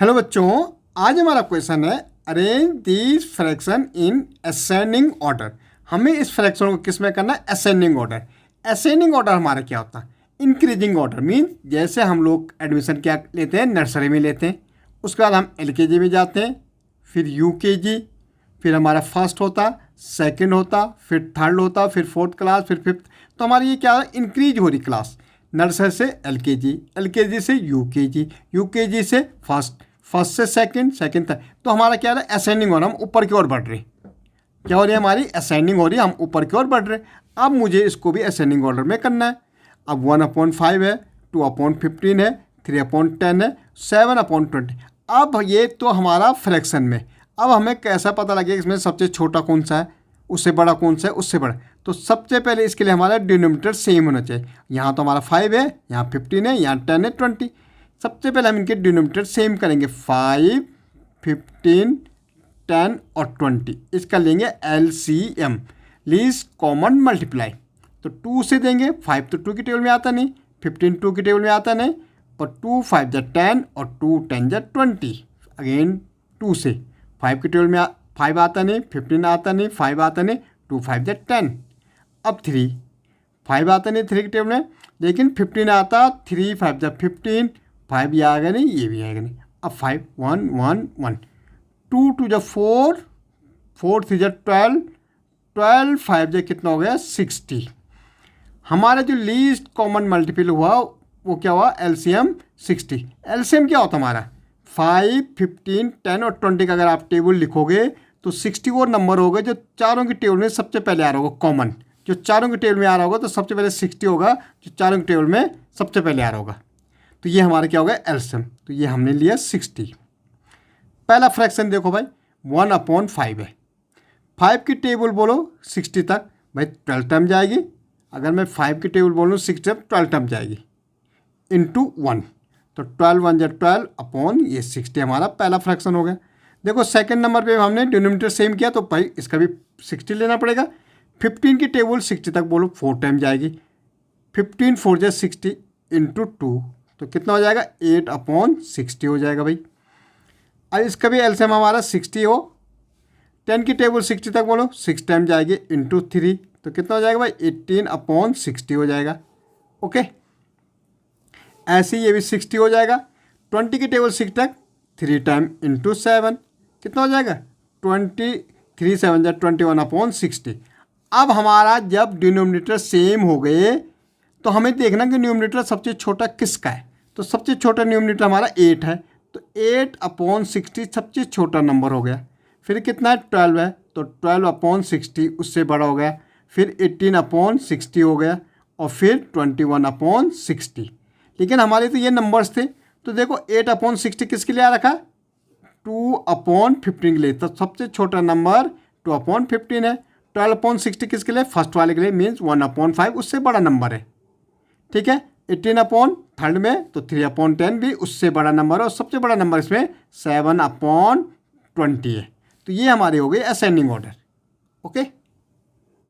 Hello बच्चों, आज हमारा क्वेश्चन है arrange these fraction in ascending order. हमें इस फ्रैक्शन को किस में करना है? Ascending order. असेंडिंग ऑर्डर हमारा क्या होता है? इंक्रीजिंग ऑर्डर मीन्स जैसे हम लोग एडमिशन क्या लेते हैं, नर्सरी में लेते हैं, उसके बाद हम एलकेजी में जाते हैं, फिर यूकेजी, फिर हमारा फर्स्ट होता, सेकंड होता, फिर थर्ड होता, फिर फोर्थ क्लास, फिर फिफ्थ। तो हमारी ये क्या है? इंक्रीज हो रही क्लास। नर्सरी से एलकेजी, एलकेजी से यूकेजी, यूकेजी से फर्स्ट, फर्स्ट से सेकंड, सेकंड तक। तो हमारा क्या है? असेंडिंग हो रहा, हम ऊपर की ओर बढ़ रहे। क्या हो रही है? हमारी असेंडिंग हो रही है, हम ऊपर की ओर बढ़ रहे। अब मुझे इसको भी असेंडिंग ऑर्डर में करना है। अब 1/5 है, 2/15 है, 3/10 है, 7/20। अब ये तो हमारा फ्रैक्शन में। अब हमें कैसा पता लगेगा इसमें सबसे छोटा कौन सा है, उससे बड़ा कौन सा है, उससे बड़ा। तो सबसे पहले इसके लिए हमारा डिनोमिनेटर सेम होना चाहिए। यहाँ तो हमारा 5 है, यहाँ 15 है, यहाँ 10 है, 20। सबसे पहले हम इनके डिनोमिनेटर सेम करेंगे। 5, 15, 10 और 20, इसका लेंगे LCM, लीस्ट कॉमन मल्टीप्लाई। तो 2 से देंगे। 5 तो 2 की टेबल में आता नहीं, 15 2 की टेबल में आता नहीं, पर 2 5 जा 10 और 2 10 जा 20। अगेन 2 से 5 की टेबल में 5 आता नहीं, 15 आता नहीं, 5 आता नहीं, 2 5 जा 10। अब 3, 5 आता नहीं 3 की टेबल में, लेकिन 15 आता, 3 5 जा 15, 5 ये आएगा नहीं, ये भी आएगा नहीं। अब 5 1 1 1, 2 2 जा 4, 4 3 जा 12, 12 5 जा कितना हो गया? 60। हमारा जो लीस्ट कॉमन मल्टीपल हुआ वो क्या हुआ? LCM 60। LCM क्या होता हमारा? 5, 15, 10 और 20 का अगर आप टेबल लिखोगे तो 60 वो नंबर होगा जो चारों की टेबल में सबसे पहले आ रहा होगा। कॉमन जो चारों की टेबल में आ रहा होगा तो सबसे पहले 60 होगा, जो चारों की टेबल में सबसे पहले आ रहा होगा। तो ये हमारा क्या होगा? LCM। तो ये हमने लिया 60। पहला फ्रैक्शन देखो भाई, 1/5 है। 5 की टेबल बोलो 60 तक, भाई 12 टर्म जाएगी। अगर मैं 5 की टेबल बोलूँ 60 तक, 12 टर्म जाएगी इंटू 1। तो 12 1 जा 12 अपॉन ये 60 हमारा पहला फ्रैक्शन हो गया। देखो सेकंड नंबर पे हमने डिनोमिनेटर सेम किया, तो भाई इसका भी 60 लेना पड़ेगा। 15 की टेबल 60 तक बोलो 4 टाइम जाएगी। 15 4 जा 60 इंटू 2, तो कितना हो जाएगा? 8/60 हो जाएगा भाई। अब इसका भी एलसीएम हमारा 60 हो। 10 की टेबल 60 तक बोलो 6 टाइम जाएगी इंटू 3, तो कितना हो जाएगा भाई? 18/60 हो जाएगा। ओके, ऐसे ही ये भी 60 हो जाएगा। 20 की टेबल 6 तक 3 टाइम इंटू 7, कितना हो जाएगा? 23 7 जा 21/60। अब हमारा जब डिनोमिनेटर सेम हो गए तो हमें देखना कि न्यूमरेटर सबसे छोटा किसका है। तो सबसे छोटा न्यूमरेटर हमारा 8 है, तो 8/60 सबसे छोटा नंबर हो गया। फिर कितना है? 12 है, तो 12/60 उससे बड़ा हो गया। फिर 18/60 हो गया, और फिर 21/60। लेकिन हमारे तो ये नंबर्स थे, तो देखो 8/60 किसके लिए आ रखा? 2/15 के लिए। तो सबसे छोटा नंबर 2/15 है। 12/60 किसके लिए? फर्स्ट वाले के लिए, मीन्स 1/5 उससे बड़ा नंबर है। ठीक है। 18/3 में तो 3/10 भी उससे बड़ा नंबर है, और सबसे बड़ा नंबर इसमें 7/20 है। तो ये हमारी हो गई असेंडिंग ऑर्डर। ओके।